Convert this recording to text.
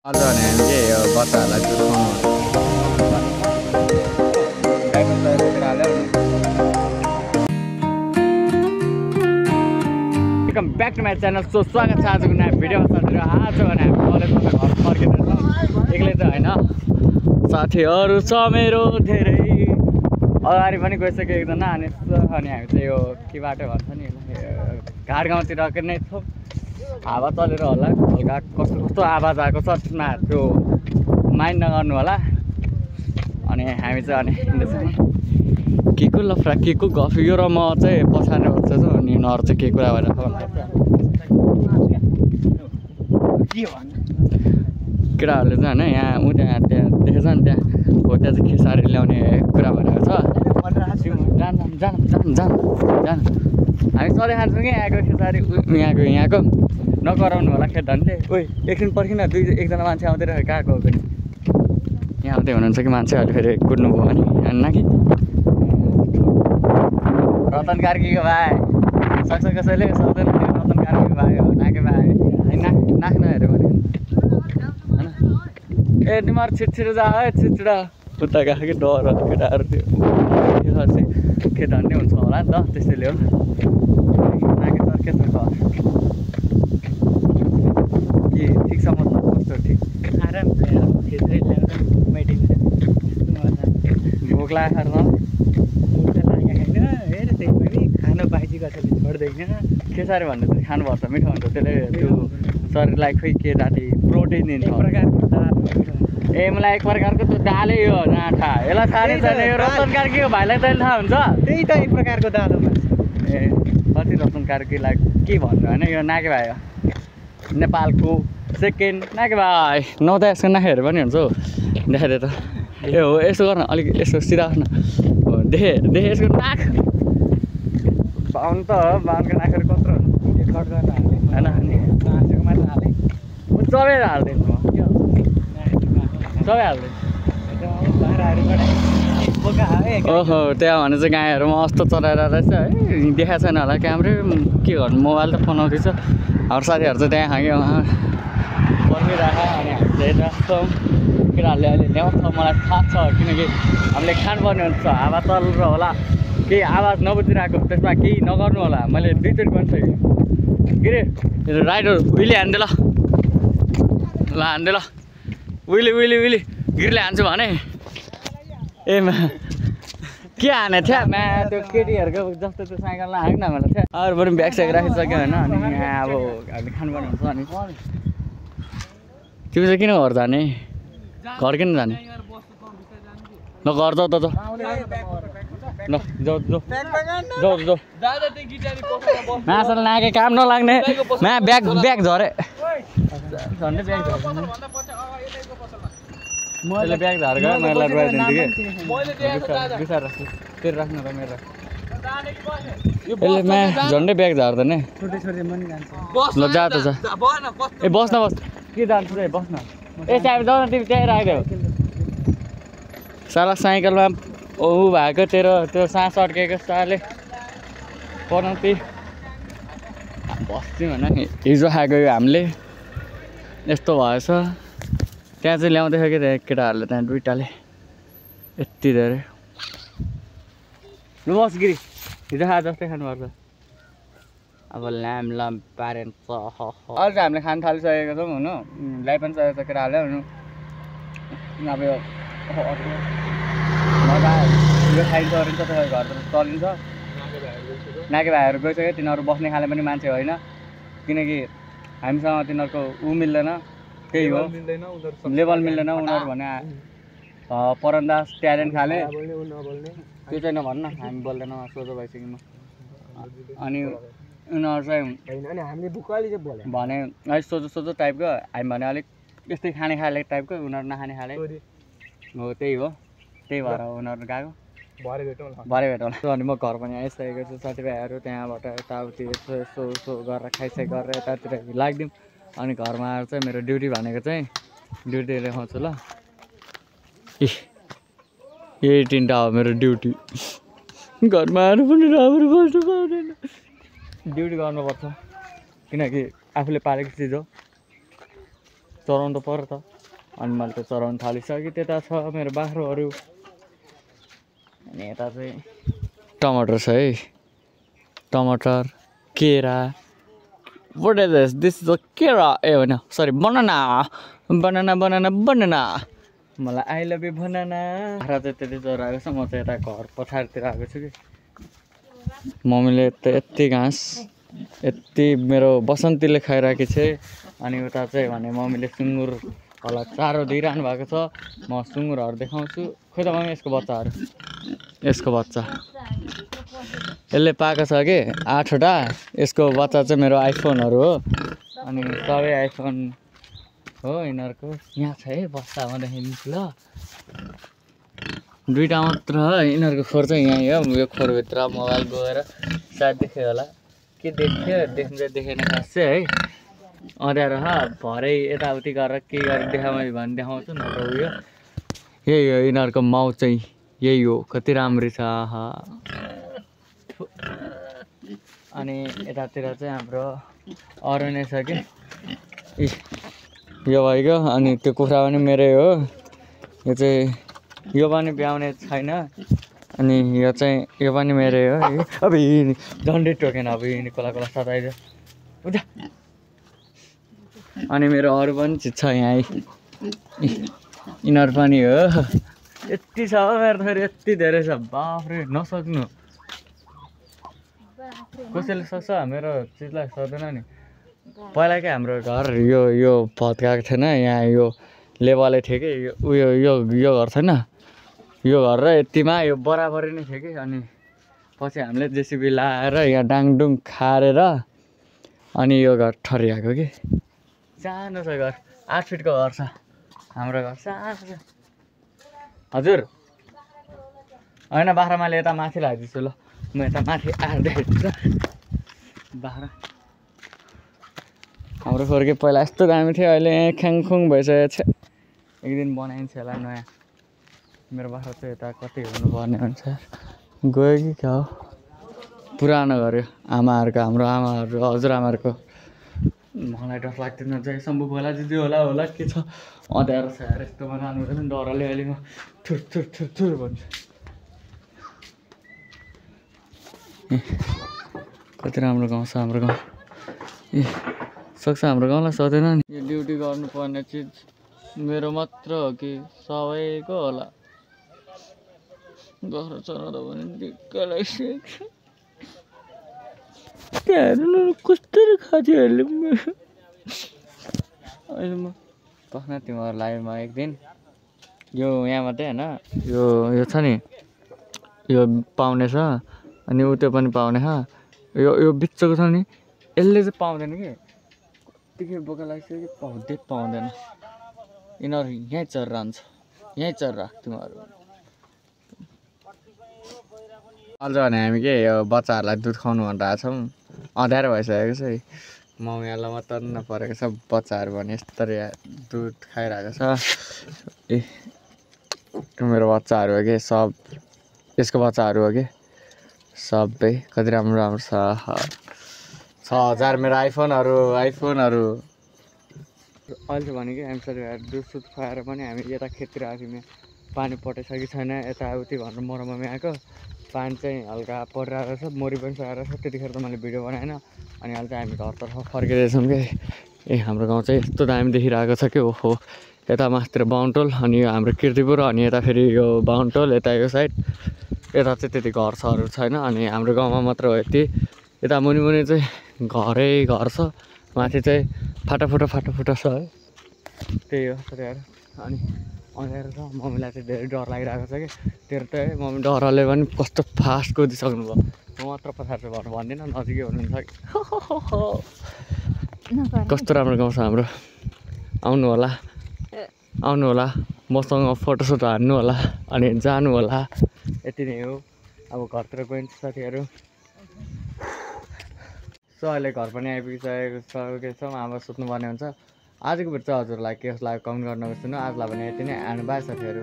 आज भने के यो बच्चाहरूलाई welcome back to my channel. So स्वागत छ आजको नयाँ भिडियोमा। साथीहरू आज भने हामी कलेजबाट घर फर्किँदैछौँ। एक्लै त होइन, साथीहरू छ मेरो धेरै। अगाडि पनि गइसक्यो एकजना, अनि हामी चाहिँ यो के बाटो भन्छ नि घाट गाउँतिर नै छौँ। हावा चलेर होला, हल्का कस्तो कस्तो आवाज आएको छ त्यसमा त्यो माइन्ड नगर्नु होला। अनि हामी चाहिँ अनि के को लफ्रा के को गफ यो र म चाहिँ पछाडि बस्दैछु। अनि यिनीहरू चाहिँ के कुरा भएर केटाहरूले चाहिँ होइन यहाँ त्यहाँ देखेछ नि त्यहाँ हो, त्यहाँ चाहिँ खेसारी ल्याउने कुरा भनेको छ। जान हामी सधैँ खान्छौँ कि यहाँको खेसारी, यहाँको नगराउनु होला केटाहरूले। ओइ एकछिन पर्खिन, एकजना मान्छे आउँदै रहेछ। कहाँ गयो पनि यहाँ आउँदै हुनुहुन्छ कि मान्छे? अहिले फेरि कुद्नुभयो भने नाकि रतन कार्कीको भाइ सक्छ कसैले सक्दैन। रतन कार्कीको भाइ हो, नाके भाइ नाच्न हेऱ्यो भने होइन। ए तिमीहरू छिटो जा है, छिटो उता गएको कि डर केटाहरू त्यो केटाहरू नै हुन्छ होला नि त, त्यसैले हो। नाके तर के छ के ठिक छ? मतलब कस्तो ठिक? आराम छ यार, खिचडी ल्याएर मेटिन्छ। भोक लागेर भोक त लागेको छैन, हेर त्यही पनि खानु बाँची कसैले छोड्दैन। खेसारी भन्ने चाहिँ खानुपर्छ, मिठो हुन्छ। त्यसले त्यो शरीरलाई खोइ के जाति प्रोटिन दिन्छ। एक प्रकारको दाल। ए मलाई एक प्रकारको त्यो दालै हो आँटा। यसलाई थाहा नै छैन। यो रतन कार्कीको भाइलाई तैँले थाहा हुन्छ? त्यही त एक प्रकारको दाल हो। ए कति रतन कार्कीलाई के भन्नु होइन। यो नाके भाइ हो, नेपालको सेकेन्ड नाके भाइ। न त यसको नाखेहरू पनि हुन्छ हौ। देखाइदिए त। ए हो यसो गर्न, अलिक यसो सिधा न। हो देखे यसको नाक। बाहुन त हो, बाहुनको नाकहरू कत्रो कट गर्न हाल्ने होइन। अनि मासुको मात्र हालेँ, सबै हालिदिन्छु म, सबै हालिदिन्छु। ओहो त्यहाँ भने चाहिँ गाईहरू मस्त चलाएर रहेछ है। देखाएको छैन होला क्यामरा, के गर्नु, मोबाइल त बनाउँदैछ। हाम्रो साथीहरू चाहिँ त्यहाँ खायो पर्खिरहेको। अनि हामी चाहिँ राख्छौँ, केटाहरूले अहिले ल्याउँछ मलाई थाहा छ, किनकि हामीले खानुपर्ने हुन्छ। हावा चलेर होला, केही आवाज नबुझिरहेको त्यसमा केही नगर्नु होला। मैले दुईचोटि भनिसकेँ के अरे राइडर उहिले हान्दे ल हान्दे ल उहिले गिरले हान्छु भने ए के हाने थिया म्या त्यो केटीहरूको जस्तो त्यो साइकलमा हाक न मलाई थियो। अरू पनि ब्याग स्याग राखिसक्यो होइन। अनि यहाँ अब हामीले खानुपर्ने हुन्छ। अनि तिमी चाहिँ किन घर जाने? घर किन जाने? ल घर जाऊ त ल जाऊ मासल नाके काम नलाग्ने मा ब्याग झरे झन्डै ब्याग झर्छ। मैले ब्याग झरेको मैले लगाइदिन्छु कि बिसार राख्छु तेरो राख्नु र मेरो यसले मा झन्डै ब्याग झार्दैन। ल जा त जा। ए बस्न के जान्छ त बस्न। ए चाबी जाऊ न, तिमी त्यहीँ राखिदेऊ। साला साइकलमा ऊ भएको तेरो त्यो सास अड्केको साले पनौती बस्थ्यौँ होइन। हिजो खाएको यो हामीले यस्तो भएछ। त्यहाँ चाहिँ ल्याउँदै थियो कि त्यहाँ केटाहरूले, त्यहाँ दुइटाले यति धेरै। ल बस गिरी, हिजो खा जस्तै खानुपर्छ। अब ल्याम पारेन अहिले चाहिँ हामीले खान थालिसकेको छौँ हुनु, ल्याइ पनि सकेको छ केटाहरूले हुनु। अब यो मजा यो खाइन्छ ओरिन्छ त घरबाट चलिन्छ। नाके भाइहरू गइसक्यो, तिनीहरू बस्ने खाले पनि मान्छे होइन, किनकि हामीसँग तिनीहरूको ऊ मिल्दैन, त्यही हो लेभल मिल्दैन। उनीहरू भने परन्दाज ट्यालेन्ट खाले त्यो चाहिँ नभन्न, हामी बोल्दैनौँ सोझो भइसक्यौँ। अनि उनीहरू चाहिँ भने अलिक सोझो टाइपको, हामी भने अलिक यस्तै खाने खाले टाइपको, उनीहरू नखाने खाले हो। त्यही हो, त्यही भएर उनीहरू गएको भरे भेटौँ। अनि म घर पनि आइसकेको छु। साथीभाइहरू त्यहाँबाट यताउति यसो गरेर खाइसाइ गरेर यतातिर लाग्दिउँ। अनि घरमा आएर चाहिँ मेरो ड्युटी भनेको चाहिँ ड्युटी देखाउँछु ल। यही तिनवटा हो मेरो ड्युटी। घरमा आएर पनि राम्रो बस्नु पाउँदैन, ड्युटी गर्नुपर्छ किनकि आफूले पालेको चिज हो, चलाउनु त पर्यो त। अनि मैले त चराउनु थालिसकेँ। त्यता छ मेरो बाख्रोहरू अनि यता चाहिँ टमाटर छ है, टमाटर, केरा। What is this? This is a kera. ए होइन sorry banana banana banana banana. मलाई आई लभ यु बनाना। बाख्रा चाहिँ त्यति चराएको छ, म चाहिँ यता घर पछाडितिर आएको छु कि मम्मीले यति घाँस यति मेरो बसन्तीले खाइरहेको छ। अनि उता चाहिँ भने मम्मीले सुँगुरहरूलाई चारो दिइरहनु भएको छ। म सुँगुरहरू देखाउँछु। खोइ त मम्मी यसको बच्चाहरू, यसको बच्चा यसले पाएको छ कि 8वटा। यसको बच्चा चाहिँ मेरो आइफोनहरू हो। अनि सबै आइफोन हो यिनीहरूको। यहाँ छ है बस्ता, म देखाइदिन्छु ल। 2टा मात्र यिनीहरूको खोर चाहिँ यहीँ हो। यो खोरभित्र मोबाइल गएर सायद देख्यो होला के देख्यो, देख्नु चाहिँ देखेन खास चाहिँ है। अँध्यारो भरे यताउति गरेर के गरेर देखाउँ भने देखाउँछु, नत्र उयो यही हो यिनीहरूको माउ चाहिँ यही हो। कति राम्री छ आहा। अनि यतातिर चाहिँ हाम्रो अरू नै छ कि यो भइगयो। अनि त्यो कुखुरा पनि मेरै हो। यो चाहिँ यो पनि ब्याउने छैन। अनि यो चाहिँ यो पनि मेरै हो। अब झन्डै टोकेन, अब यिनी कोला कोला सताइदियो उता। अनि मेरो अरू पनि चिज छ यहाँ, यिनीहरू पनि हो। यति छ हो मेरो फेरि, यति धेरै छ बाफ्रे नसक्नु। कसैले सक्छ मेरो चिजलाई सक्दैन नि। पहिला क्या हाम्रो घर यो भत्काएको थिएन, यहाँ यो लेभलै थियो कि यो घर छैन, यो घर र यतिमा यो बराबरी नै थियो कि। अनि पछि हामीले जेसिबी लाएर यहाँ डाङडुङ खारेर अनि यो घर ठरिएको कि। सानो छ घर, 8 फिटको घर छ हाम्रो घर, सानो छ। हजुर होइन बाख्रामाले यता माथि लगाइदिन्छु ल, म यता माथि आएर देखाइदिन्छु बाख्रा। हाम्रो खोर्के पहिला यस्तो दामी थियो, अहिले ख्याङखुङ भइसकेको छ। एक दिन बनाइन्छ होला नयाँ। मेरो बाख्रा चाहिँ यता कति हुनुपर्ने हुन्छ, गयो कि क्या हो। पुरानो घर यो आमाहरूको, हाम्रो आमाहरू हजुरआमाहरूको। मलाई डर लाग्दैन, जय शम्भु होला दिदी होला के छ। अँध्यारो छ यार, यस्तोमा जानु हुँदैन डरले। अहिले म थुर थुर थुर थुर भन्छु। कति राम्रो गाउँ छ हाम्रो गाउँ। ए सक्छ हाम्रो गाउँलाई सक्दैन नि। यो ड्युटी गर्नुपर्ने चिज मेरो मात्र हो कि सबैको होला। घर चलाउँदा पनि दिक्क लागिसकेको छ। हेर्नु कस्तो खाँचीहरूले। अहिले म पख्न तिमीहरू लाइभमा एक दिन यो यहाँ मात्रै होइन, यो छ नि यो पाउने छ। अनि उ त्यो पनि पाउने छ। यो बिचको छ नि यसले चाहिँ पाउँदैन कि, कतिखेर बोका लाग्छ कि पाउँदैन। यिनीहरू यहीँ चरिरहन्छ, यहीँ चरिराख तिमीहरू। अझ भने हामी के यो बच्चाहरूलाई दुध खुवाउनु भनिरहेको छौँ। अँध्यारो भइसकेको छ है। मम्मीहरूलाई मात्र नपरेको छ, बच्चाहरू भने यस्तरी दुध खाइरहेको छ। ए मेरो बच्चाहरू हो कि सब, यसको बच्चाहरू हो कि सबै। कति राम्रो राम्रो छ। 6000 मेरो आइफोनहरू। अहिले भने कि हामी साथीभाइहरू दुध सुध खुवाएर पनि हामी यता खेततिर आएको थियौँ। पानी पठाइसकेको छैन यताउति भनेर मरममी आएको। पानी चाहिँ हल्का परिरहेको छ, मरि पनि सकेको छ। त्यतिखेर त मैले भिडियो बनाएन। अनि अहिले चाहिँ हामी घरतर्फ फर्किँदैछौँ कि। ए हाम्रो गाउँ चाहिँ यस्तो दामी देखिरहेको छ कि ओहो। यता मास्तिर बाहुनटोल, अनि यो हाम्रो किर्तिपुर, अनि यता फेरि यो बाहुनटोल, यता यो साइड यता चाहिँ त्यति घर छहरू छैन। अनि हाम्रो गाउँमा मात्र हो यति। यता मुनि चाहिँ घरै घर छ, माथि चाहिँ फाटाफुटा छ है। त्यही हो साथीहरू। अनि अँध्यारो छ, मम्मीलाई चाहिँ धेरै डर लागिरहेको छ कि। तेरो त है मम्मी डरले पनि कस्तो फास्ट कुदिसक्नु भयो। म मात्र पछाडि चाहिँ भन्दिनँ, नजिकै हुनुहुन्छ कि। कस्तो राम्रो गाउँ छ हाम्रो। आउनु होला मसँग फोटोसोटो हान्नु होला अनि जानु होला। यति नै हो। अब घरतिर गइन्छ साथीहरू। सो अहिले घर पनि आइपुगिसकेको छौँ। अब सुत्नुपर्ने हुन्छ। आजको भिडियो चाहिँ हजुरलाई के लाग्यो कमेन्ट गर्न नबिर्सनु। आजलाई भने यति नै। बाई साथीहरू।